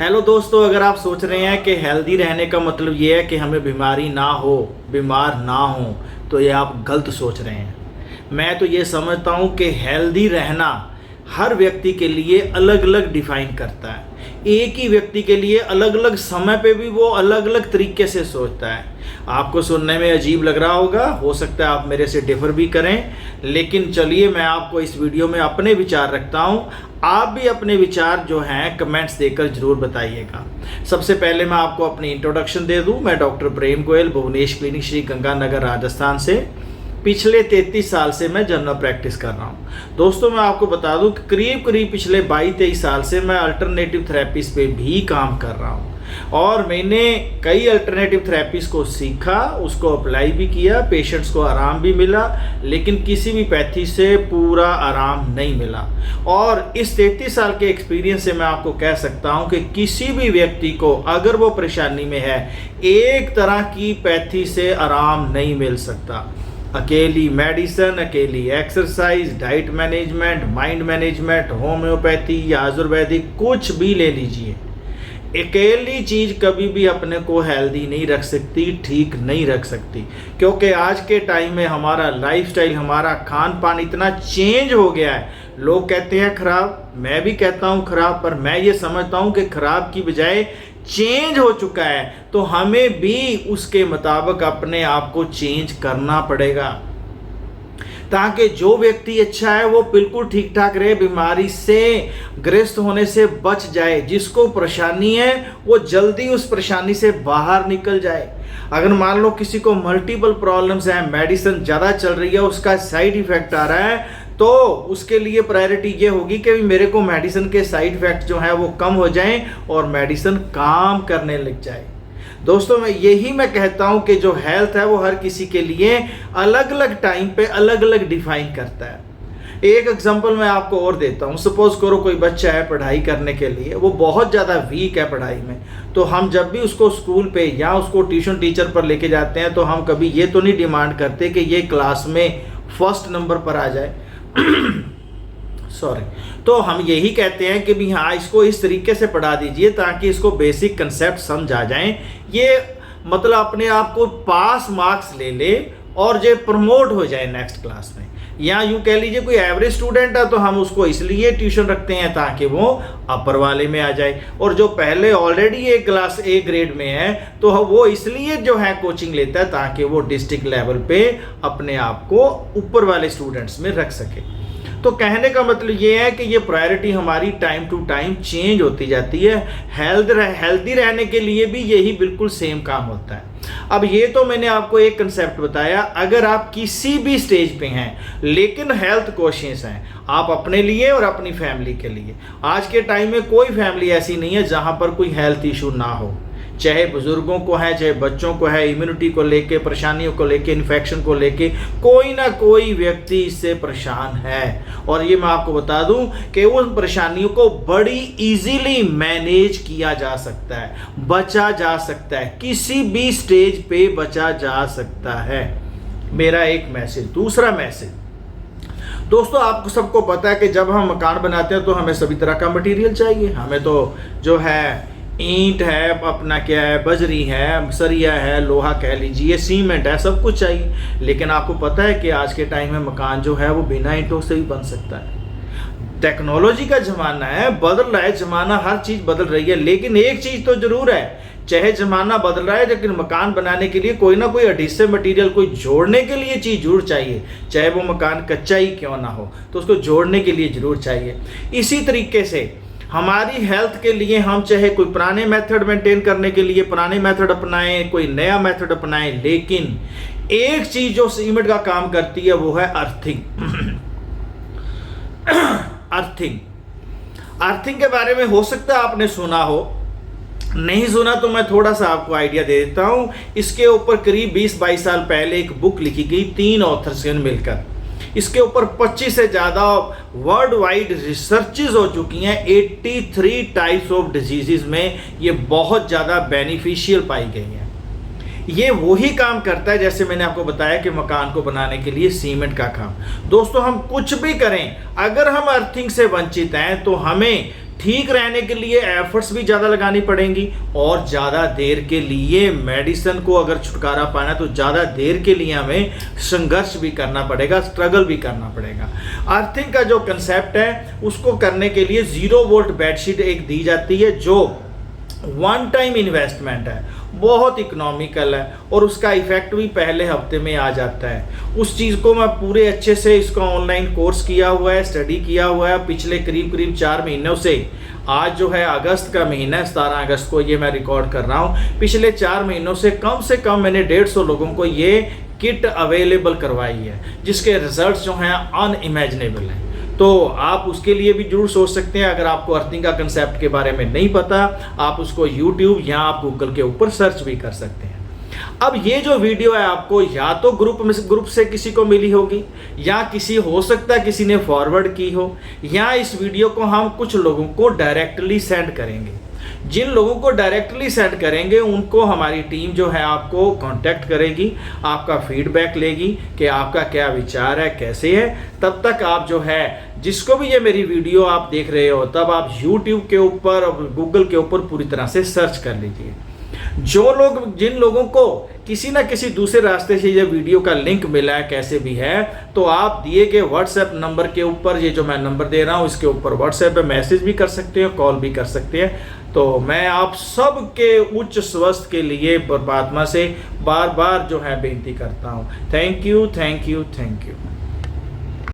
Hello दोस्तों, अगर आप सोच रहे हैं कि हेल्दी रहने का मतलब ये है कि हमें बीमारी ना हो, बीमार ना हो, तो ये आप गलत सोच रहे हैं। मैं तो ये समझता हूँ कि हेल्दी रहना हर व्यक्ति के लिए अलग अलग डिफाइन करता है। एक ही व्यक्ति के लिए अलग अलग समय पे भी वो अलग अलग तरीके से सोचता है। आपको सुनने में अजीब लग रहा होगा, हो सकता है आप मेरे से डिफर भी करें, लेकिन चलिए मैं आपको इस वीडियो में अपने विचार रखता हूँ। आप भी अपने विचार जो हैं कमेंट्स देकर जरूर बताइएगा। सबसे पहले मैं आपको अपनी इंट्रोडक्शन दे दूं। मैं डॉक्टर प्रेम गोयल, भुवनेश क्लिनिक, श्री गंगानगर, राजस्थान से पिछले 33 साल से मैं जनरल प्रैक्टिस कर रहा हूं। दोस्तों, मैं आपको बता दूं कि करीब करीब पिछले 22-23 साल से मैं अल्टरनेटिव थेरेपीज पे भी काम कर रहा हूं और मैंने कई अल्टरनेटिव थेरेपीज को सीखा, उसको अप्लाई भी किया, पेशेंट्स को आराम भी मिला, लेकिन किसी भी पैथी से पूरा आराम नहीं मिला। और इस 33 साल के एक्सपीरियंस से मैं आपको कह सकता हूं कि किसी भी व्यक्ति को अगर वो परेशानी में है, एक तरह की पैथी से आराम नहीं मिल सकता। अकेली मेडिसिन, अकेली exercise, diet management, mind management, homeopathy या आयुर्वेदिक, कुछ भी ले लीजिए, अकेली चीज़ कभी भी अपने को हेल्दी नहीं रख सकती, ठीक नहीं रख सकती। क्योंकि आज के टाइम में हमारा लाइफस्टाइल, हमारा खान पान इतना चेंज हो गया है। लोग कहते हैं खराब, मैं भी कहता हूँ खराब, पर मैं ये समझता हूँ कि खराब की बजाय चेंज हो चुका है, तो हमें भी उसके मुताबिक अपने आप को चेंज करना पड़ेगा ताकि जो व्यक्ति अच्छा है वो बिल्कुल ठीक ठाक रहे, बीमारी से ग्रस्त होने से बच जाए। जिसको परेशानी है वो जल्दी उस परेशानी से बाहर निकल जाए। अगर मान लो किसी को मल्टीपल प्रॉब्लम्स हैं, मेडिसिन ज़्यादा चल रही है, उसका साइड इफेक्ट आ रहा है, तो उसके लिए प्रायोरिटी ये होगी कि मेरे को मेडिसिन के साइड इफेक्ट जो है वो कम हो जाएं और मेडिसिन काम करने लग जाए। दोस्तों, मैं कहता हूं कि जो हेल्थ है वो हर किसी के लिए अलग अलग टाइम पे अलग अलग डिफाइन करता है। एक एग्जांपल मैं आपको और देता हूं। सपोज करो कोई बच्चा है पढ़ाई करने के लिए, वो बहुत ज़्यादा वीक है पढ़ाई में, तो हम जब भी उसको स्कूल पे या उसको ट्यूशन टीचर पर लेके जाते हैं तो हम कभी ये तो नहीं डिमांड करते कि ये क्लास में फर्स्ट नंबर पर आ जाए सॉरी। तो हम यही कहते हैं कि भी हाँ, इसको इस तरीके से पढ़ा दीजिए ताकि इसको बेसिक कंसेप्ट समझ आ जाएं। ये मतलब अपने आप को पास मार्क्स ले ले और जो प्रमोट हो जाए नेक्स्ट क्लास में। या यूँ कह लीजिए कोई एवरेज स्टूडेंट है तो हम उसको इसलिए ट्यूशन रखते हैं ताकि वो अपर वाले में आ जाए, और जो पहले ऑलरेडी एक क्लास ए ग्रेड में है तो वो इसलिए जो है कोचिंग लेता है ताकि वो डिस्ट्रिक्ट लेवल पे अपने आप को ऊपर वाले स्टूडेंट्स में रख सके। तो कहने का मतलब ये है कि ये प्रायोरिटी हमारी टाइम टू टाइम चेंज होती जाती है। हेल्दी रहने के लिए भी यही बिल्कुल सेम काम होता है। अब ये तो मैंने आपको एक कंसेप्ट बताया। अगर आप किसी भी स्टेज पे हैं लेकिन हेल्थ कॉन्शियस हैं, आप अपने लिए और अपनी फैमिली के लिए, आज के टाइम में कोई फैमिली ऐसी नहीं है जहां पर कोई हेल्थ इशू ना हो। चाहे बुजुर्गों को है, चाहे बच्चों को है, इम्यूनिटी को लेके, परेशानियों को लेके, इन्फेक्शन को लेके, कोई ना कोई व्यक्ति इससे परेशान है। और ये मैं आपको बता दूं कि उन परेशानियों को बड़ी इजीली मैनेज किया जा सकता है, बचा जा सकता है, किसी भी स्टेज पे बचा जा सकता है। मेरा एक मैसेज। दूसरा मैसेज, दोस्तों, आपको सबको पता है कि जब हम मकान बनाते हैं तो हमें सभी तरह का मटेरियल चाहिए। हमें तो जो है ईंट है, अपना क्या है, बजरी है, सरिया है, लोहा कह लीजिए, सीमेंट है, सब कुछ चाहिए। लेकिन आपको पता है कि आज के टाइम में मकान जो है वो बिना ईंटों से भी बन सकता है। टेक्नोलॉजी का ज़माना है, बदल रहा है ज़माना, हर चीज़ बदल रही है, लेकिन एक चीज़ तो ज़रूर है, चाहे ज़माना बदल रहा है लेकिन मकान बनाने के लिए कोई ना कोई एडिशनल मटेरियल, कोई जोड़ने के लिए चीज़ जरूर चाहिए। चाहे वो मकान कच्चा ही क्यों ना हो, तो उसको जोड़ने के लिए ज़रूर चाहिए। इसी तरीके से हमारी हेल्थ के लिए हम चाहे कोई पुराने मेथड मेंटेन करने के लिए पुराने मेथड अपनाएं, कोई नया मेथड अपनाएं, लेकिन एक चीज जो सीमेंट का काम करती है वो है अर्थिंग। अर्थिंग के बारे में हो सकता है आपने सुना हो, नहीं सुना तो मैं थोड़ा सा आपको आइडिया दे देता हूं। इसके ऊपर करीब 20-22 साल पहले एक बुक लिखी गई 3 ऑथर्स ने मिलकर। इसके ऊपर 25 से ज़्यादा वर्ल्ड वाइड रिसर्चेज हो चुकी हैं। 83 टाइप्स ऑफ डिजीजेज में ये बहुत ज़्यादा बेनिफिशियल पाई गई हैं। ये वही काम करता है जैसे मैंने आपको बताया कि मकान को बनाने के लिए सीमेंट का काम। दोस्तों, हम कुछ भी करें, अगर हम अर्थिंग से वंचित हैं तो हमें ठीक रहने के लिए एफर्ट्स भी ज़्यादा लगानी पड़ेंगी और ज़्यादा देर के लिए मेडिसिन को अगर छुटकारा पाना तो ज़्यादा देर के लिए हमें संघर्ष भी करना पड़ेगा, स्ट्रगल भी करना पड़ेगा। अर्थिंग का जो कंसेप्ट है उसको करने के लिए 0 वोल्ट बेडशीट एक दी जाती है जो वन टाइम इन्वेस्टमेंट है, बहुत इकोनॉमिकल है और उसका इफेक्ट भी पहले हफ्ते में आ जाता है। उस चीज़ को मैं पूरे अच्छे से इसका ऑनलाइन कोर्स किया हुआ है, स्टडी किया हुआ है पिछले करीब 4 महीनों से। आज जो है अगस्त का महीना है, 17 अगस्त को ये मैं रिकॉर्ड कर रहा हूँ। पिछले 4 महीनों से कम मैंने 150 लोगों को ये किट अवेलेबल करवाई है जिसके रिजल्ट्स जो हैं अनइमेजिनेबल हैं। तो आप उसके लिए भी जरूर सोच सकते हैं। अगर आपको अर्थिंग का कंसेप्ट के बारे में नहीं पता, आप उसको YouTube या आप गूगल के ऊपर सर्च भी कर सकते हैं। अब ये जो वीडियो है आपको या तो ग्रुप से किसी को मिली होगी या किसी हो सकता है किसी ने फॉरवर्ड की हो, या इस वीडियो को हम कुछ लोगों को डायरेक्टली सेंड करेंगे। जिन लोगों को डायरेक्टली सेंड करेंगे उनको हमारी टीम जो है आपको कांटेक्ट करेगी, आपका फीडबैक लेगी कि आपका क्या विचार है, कैसे है। तब तक आप जो है जिसको भी ये मेरी वीडियो आप देख रहे हो तब आप YouTube के ऊपर और गूगल के ऊपर पूरी तरह से सर्च कर लीजिए। जिन लोगों को किसी ना किसी दूसरे रास्ते से ये वीडियो का लिंक मिला है, कैसे भी है, तो आप दिए गए व्हाट्सएप नंबर के ऊपर, ये जो मैं नंबर दे रहा हूँ इसके ऊपर व्हाट्सएप पे मैसेज भी कर सकते हैं, कॉल भी कर सकते हैं। तो मैं आप सब के उच्च स्वास्थ्य के लिए परमात्मा से बार बार जो है बेनती करता हूँ। Thank you.